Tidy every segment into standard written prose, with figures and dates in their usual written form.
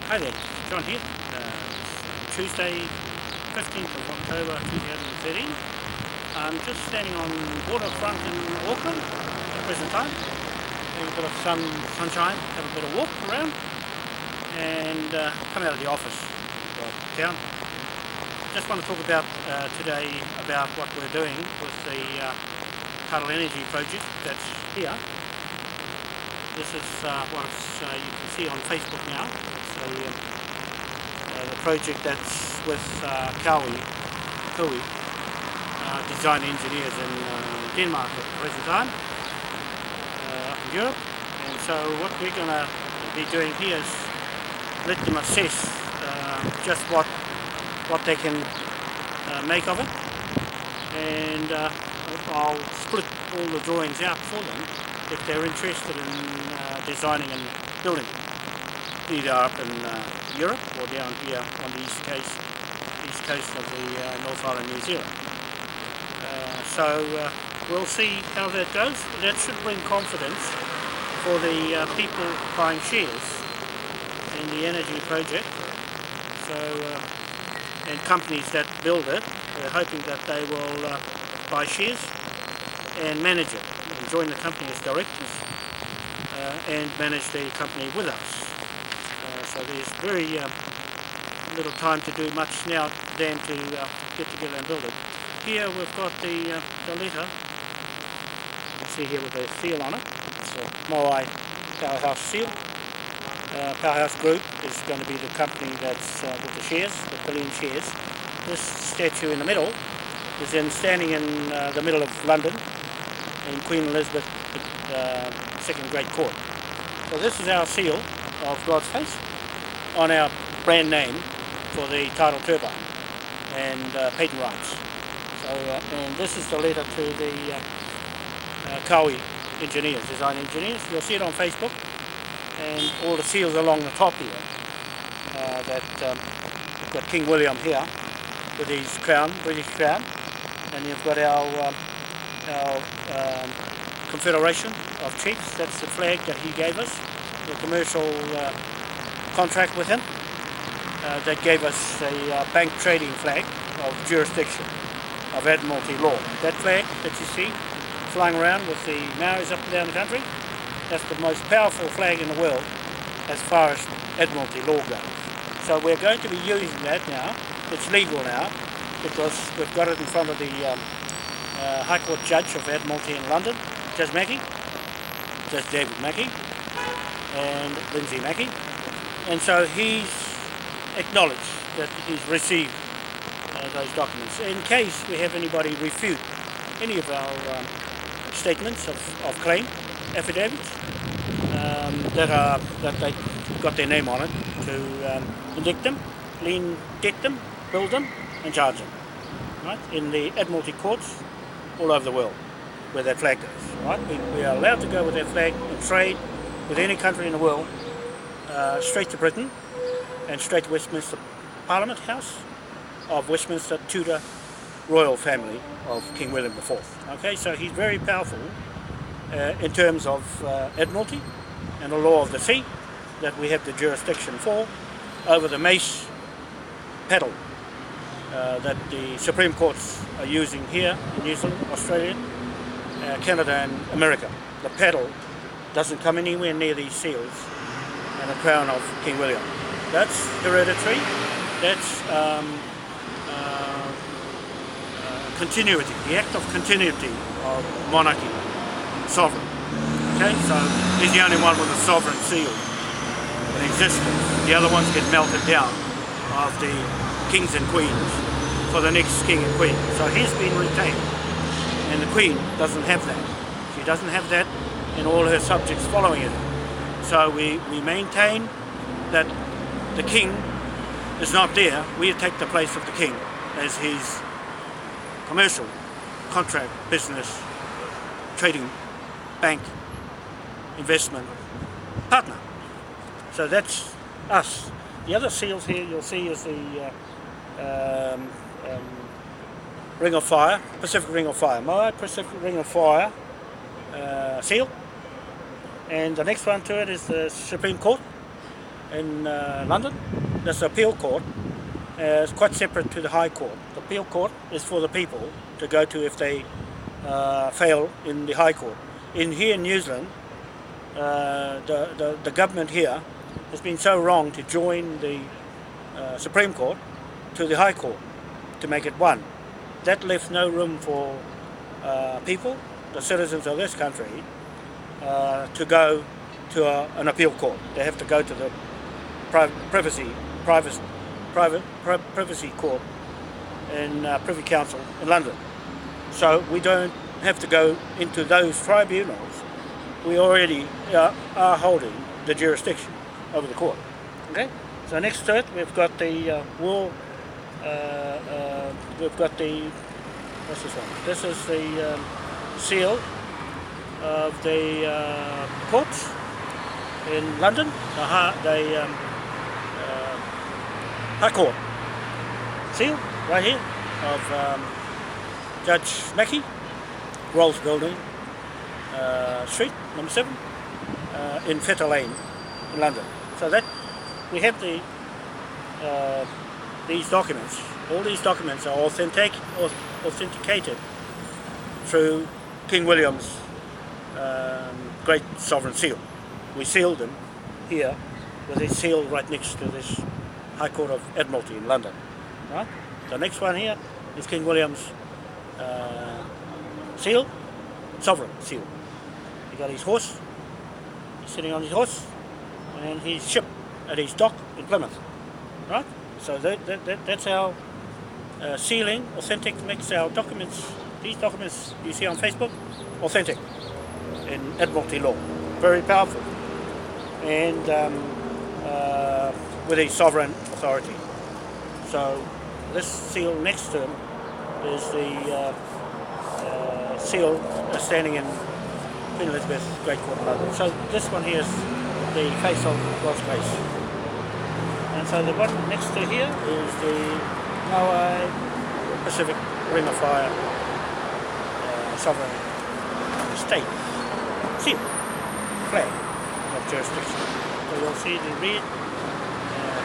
Hi there, John here. Tuesday, 15th of October 2013. I'm just standing on Waterfront in Auckland at the present time. Having a bit of sunshine, have a bit of walk around, and come out of the office of town. Just want to talk about today about what we're doing with the tidal energy project that's here. This is what you can see on Facebook now. It's the project that's with Kaui, design engineers in Denmark at the present time, up in Europe. And so what we're going to be doing here is let them assess just what they can make of it, and I'll split all the drawings out for them if they're interested in designing and building, either up in Europe or down here on the east coast of the North Island, New Zealand. So we'll see how that goes. That should bring confidence for the people buying shares in the energy project. So and companies that build it, we're hoping that they will buy shares and manage it, and join the company as directors and manage the company with us. So there's very little time to do much now than to get together and build it. Here we've got the letter. You can see here with the seal on it. It's a Moai Powerhouse seal. Powerhouse Group is going to be the company that's with the shares, the LIEN shares. This statue in the middle is standing in the middle of London in Queen Elizabeth II Great Court. So this is our seal of God's face on our brand name for the tidal turbine and patent rights. So and this is the letter to the Kaui engineers, design engineers. You'll see it on Facebook, and all the seals along the top here. We've got King William here with his crown, British crown, and you've got our Confederation of Chiefs. That's the flag that he gave us, the commercial contract with him. That gave us a bank trading flag of jurisdiction of Admiralty law. That flag that you see flying around with the Maoris up and down the country, that's the most powerful flag in the world as far as Admiralty law goes. So we're going to be using that now. It's legal now because we've got it in front of the High Court Judge of Admiralty in London, Judge David Mackey and Lindsay Mackey. And so he's acknowledged that he's received those documents. In case we have anybody refute any of our statements of claim, affidavits, that they got their name on it, to indict them, lien debt them, build them and charge them, right, in the Admiralty courts all over the world where that flag goes, right? We are allowed to go with that flag and trade with any country in the world, straight to Britain and straight to Westminster Parliament House of Westminster Tudor royal family of King William IV. Okay, so he's very powerful in terms of Admiralty and the law of the sea that we have the jurisdiction for over the MACE paddle that the Supreme Courts are using here in New Zealand, Australia, Canada and America. The paddle doesn't come anywhere near these seals and the crown of King William. That's hereditary, that's continuity, the act of continuity of monarchy, sovereign. Okay, so he's the only one with a sovereign seal in existence. The other ones get melted down of the kings and queens for the next king and queen. So he's been retained, and the queen doesn't have that. She doesn't have that in all her subjects following it. So we maintain that the king is not there. We take the place of the king as his commercial, contract, business, trading, bank, investment partner. So that's us. The other seals here you'll see is the Ring of Fire, Pacific Ring of Fire, Moai Pacific Ring of Fire seal. And the next one to it is the Supreme Court in London. That's the appeal court. It's quite separate to the High Court. The appeal court is for the people to go to if they fail in the High Court. Here in New Zealand, the government here has been so wrong to join the Supreme Court to the High Court to make it one. That left no room for people, the citizens of this country, to go to an appeal court. They have to go to the privacy court in Privy Council in London. So we don't have to go into those tribunals. We already are holding the jurisdiction over the court. Okay. So next to it, we've got the we've got the, what's this one? This is the seal of the courts in London, the High Court seal right here of Judge Mackey, Rolls Building, Street, number 7, in Fetter Lane in London. So that we have these documents. All these documents are authenticated through King William's Great Sovereign Seal. We sealed them here with a seal right next to this High Court of Admiralty in London. Right? The next one here is King William's seal, Sovereign Seal. He got his horse, he's sitting on his horse, and he's shipped at his dock in Plymouth. Right? So that's our sealing. Authentic makes our documents, these documents you see on Facebook, authentic in Admiralty law. Very powerful. And with a sovereign authority. So this seal next to him is the seal standing in Queen Elizabeth's Great Court of London. So this one here is the face of God's grace. And so the one next to here is the Moai Pacific Ring of Fire sovereign state seal, flag of jurisdiction. So you'll see the red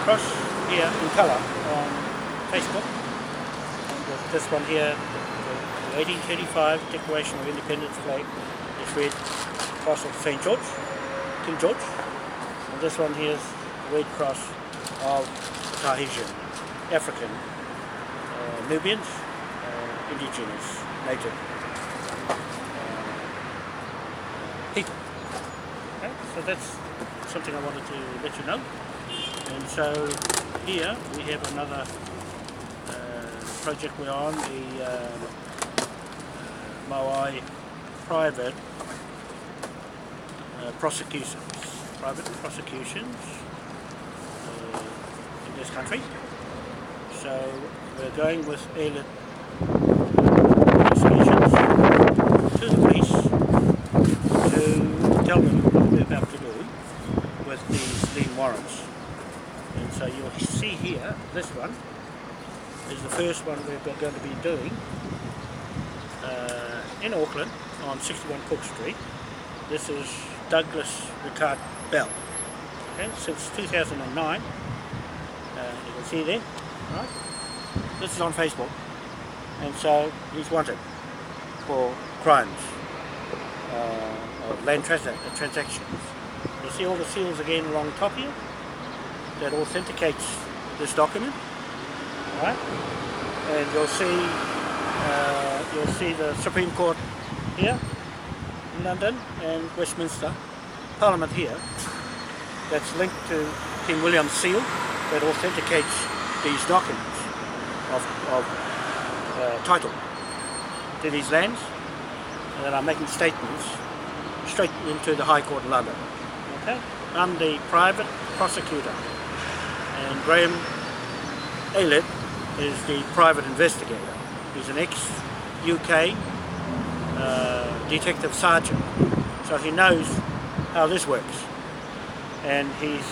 cross here in colour on Facebook. And this one here, the 1835 Declaration of Independence flag, is red cross of St. George, King George. And this one here is the red cross of Tahitian, African, Nubians, indigenous, native people. Okay? So that's something I wanted to let you know. And so here we have another project we're on, the Moai private prosecutions. Private prosecutions in this country. So we're going with ALIT prosecutions to the police to tell them what we're about to do with these LIEN warrants. And so you'll see here, this one is the first one we're going to be doing in Auckland on 61 Cook Street. This is Douglas Ricard Bell. Okay, since 2009, you can see there, right? This is on Facebook, and so he's wanted for crimes of land transactions. You see all the seals again along top here that authenticates this document, right? And you'll see the Supreme Court here in London and Westminster, Parliament here. That's linked to King William's seal that authenticates these documents of title to these lands, and that are making statements straight into the High Court in London. Okay, I'm the private prosecutor, and Graham Aylett is the private investigator. He's an ex-UK detective sergeant, so he knows how this works, and he's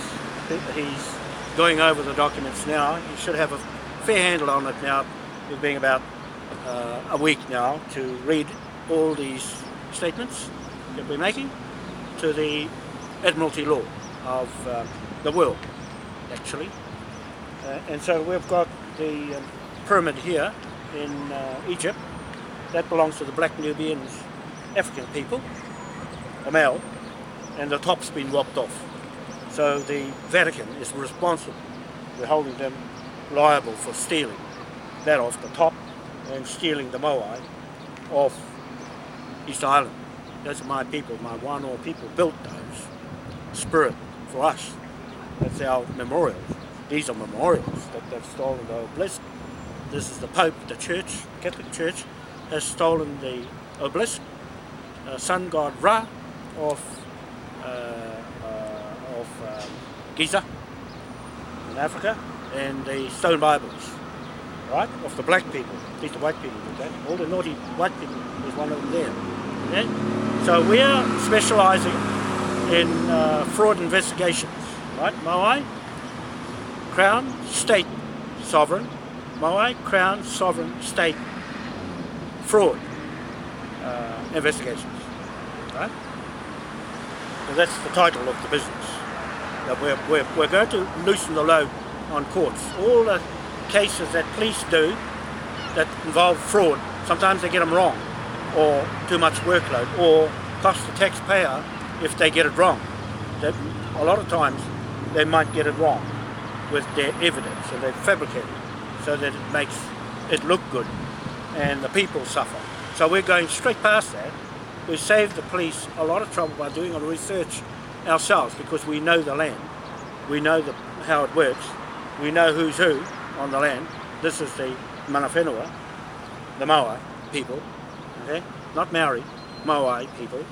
going over the documents now. He should have a fair handle on it now, with being about a week now to read all these statements that we're making to the Admiralty law of the world. actually. And so we've got the pyramid here in Egypt. That belongs to the Black Nubians, African people, the male, and the top's been lopped off. So the Vatican is responsible. We're holding them liable for stealing that off the top and stealing the Moai off East Island. Those are my people, my Wanoa people built those spirit for us. That's our memorials. These are memorials that they've stolen the obelisk. This is the Pope, the Church, Catholic Church, has stolen the obelisk. Sun god Ra of Giza in Africa, and the stone Bibles, right, of the black people. These are white people did that. All the naughty white people, there's one of them there. Okay? So we are specialising in fraud investigations, right? Moai, Crown, State, Sovereign. Moai, Crown, Sovereign, State, fraud investigations, right? So that's the title of the business. We're going to loosen the load on courts. All the cases that police do that involve fraud, sometimes they get them wrong, or too much workload, or cost the taxpayer if they get it wrong. That a lot of times they might get it wrong with their evidence, and they fabricate it so that it makes it look good, and the people suffer. So we're going straight past that. We save the police a lot of trouble by doing a research ourselves, because we know the land, we know how it works, we know who's who on the land. This is the mana whenua, the Moai people, okay? Not Maori, Moai people,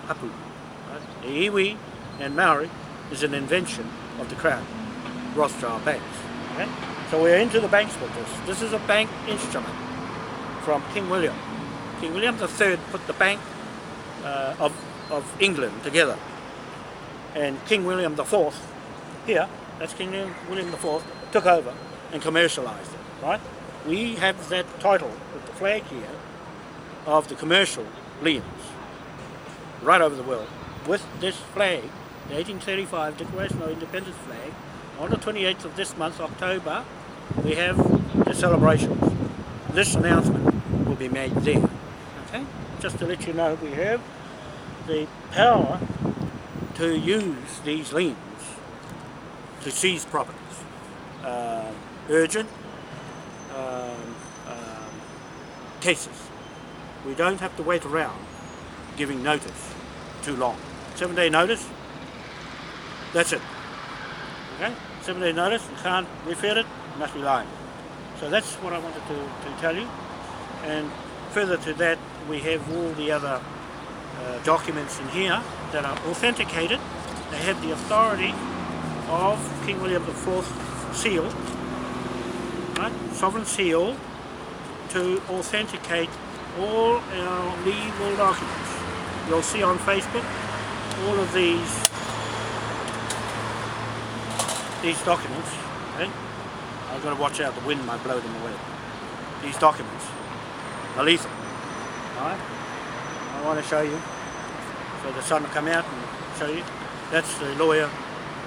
HAPU. Right? The iwi and Maori is an invention of the Crown, Rothschild banks. Okay? So we're into the banks with this. This is a bank instrument from King William. King William III put the Bank of England together. And King William IV, here, that's King William IV, took over and commercialised it, right? We have that title with the flag here of the commercial liens right over the world. With this flag, the 1835 Declaration of Independence flag, on the 28th of this month, October, we have the celebrations. This announcement will be made there, okay? Just to let you know, we have the power to use these liens to seize properties. Urgent cases. We don't have to wait around giving notice too long. 7-day notice, that's it. Okay? 7-day notice, you can't refit it, you must be lying. So that's what I wanted to tell you. And further to that, we have all the other documents in here that are authenticated. They have the authority of King William IV's seal, right? Sovereign seal, to authenticate all our legal documents. You'll see on Facebook all of these documents. Okay? I've got to watch out, the wind might blow them away. These documents are lethal. Right? I want to show you, so the sun will come out and show you. That's the lawyer,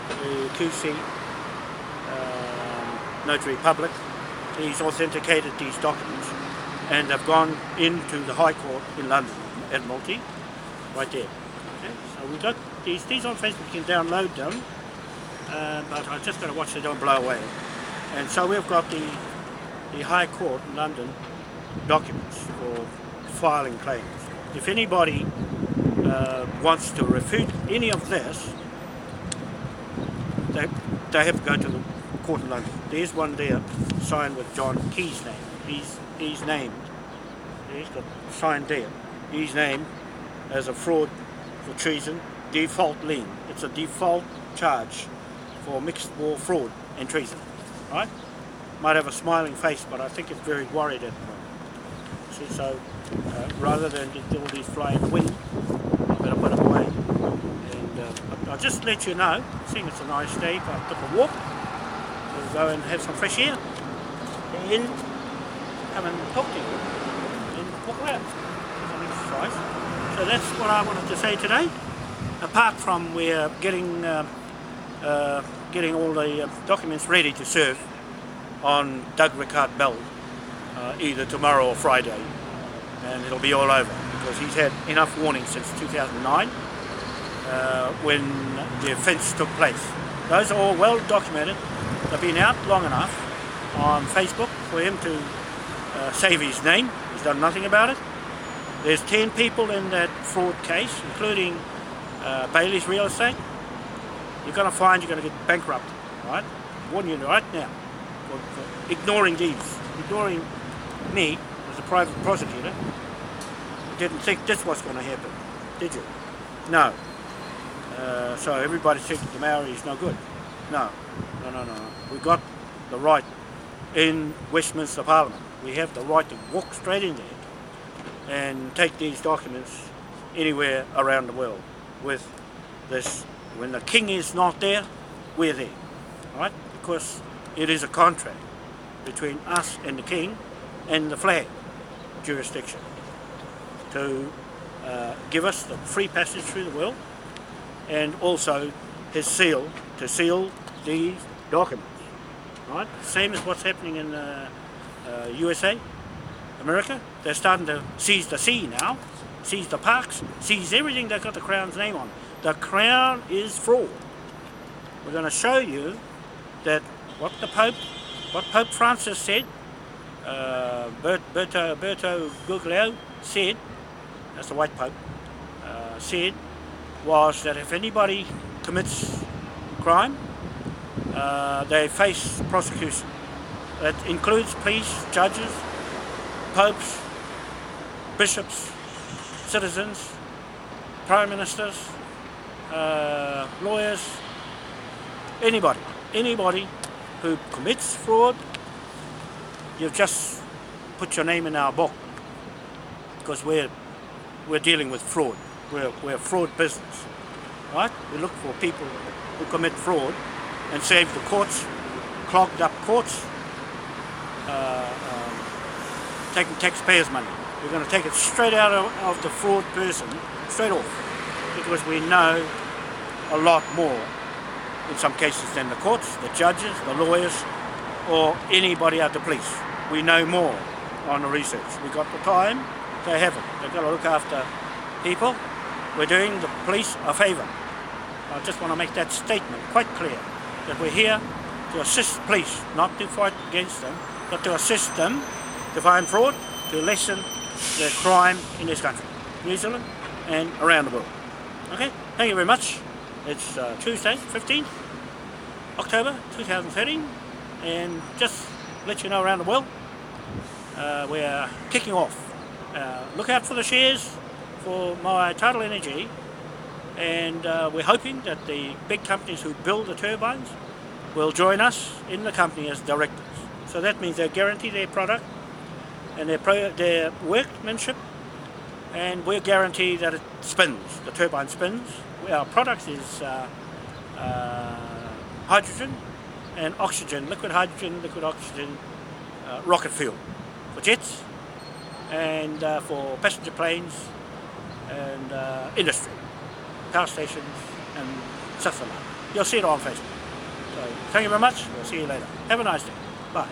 the QC, Notary Public. He's authenticated these documents and they've gone into the High Court in London, Admiralty, right there. Okay? So we've got these on Facebook, you can download them, but I've just got to watch they don't blow away. And so we've got the High Court in London documents for filing claims. If anybody wants to refute any of this, they have to go to the court in London. There's one there signed with John Key's name. He's named, he's got signed there, he's named as a fraud for treason, default lien. It's a default charge for mixed war fraud and treason, right? Might have a smiling face, but I think he's very worried at the moment. See, so rather than get all these flying wind, I better put them away. And I'll just let you know, seeing it's a nice day, I took a walk. We'll go and have some fresh air, and come and talk to you, and walk around, some exercise. So that's what I wanted to say today. Apart from we're getting getting all the documents ready to serve on Doug Rickard Bell either tomorrow or Friday, and it'll be all over because he's had enough warning since 2009 when the offence took place. Those are all well documented. They've been out long enough on Facebook for him to save his name. He's done nothing about it. There's 10 people in that fraud case, including Bailey's Real Estate. You're going to find you're going to get bankrupt, right? I'm warning you right now for ignoring these, ignoring me as a private prosecutor. You didn't think this was going to happen, did you? No. So everybody thinks the Maori is no good. No. We got the right in Westminster Parliament. We have the right to walk straight in there and take these documents anywhere around the world with this. When the king is not there, we're there, right? Because it is a contract between us and the king and the flag jurisdiction to give us the free passage through the world, and also his seal to seal these documents, right? Same as what's happening in USA, America. They're starting to seize the sea now, seize the parks, seize everything that's got the Crown's name on. The Crown is fraud. We're going to show you that what Pope Francis said, Berto Guglio said, that's the white Pope, said was that if anybody commits crime, they face prosecution. That includes police, judges, popes, bishops, citizens, prime ministers, lawyers, anybody who commits fraud. You've just put your name in our book, because we're dealing with fraud. We're a fraud business, right? We look for people who commit fraud and save the courts, clogged up courts, taking taxpayers' money. We're going to take it straight out of the fraud person, straight off, because we know a lot more in some cases than the courts, the judges, the lawyers, or anybody at the police. We know more on the research. We got the time, they haven't. They've got to look after people. We're doing the police a favour. I just want to make that statement quite clear, that we're here to assist police, not to fight against them, but to assist them to find fraud, to lessen the crime in this country, New Zealand and around the world. Okay, thank you very much. It's Tuesday, 15th October 2013, and just let you know around the world, we're kicking off. Look out for the shares for my Tidal Energy, and we're hoping that the big companies who build the turbines will join us in the company as directors. So that means they guarantee their product and their workmanship, and we'll guarantee that it spins, the turbine spins. Our product is hydrogen and oxygen, liquid hydrogen, liquid oxygen, rocket fuel for jets and for passenger planes and industry, power stations and such like. You'll see it on Facebook. So thank you very much. We'll see you later. Have a nice day. Bye.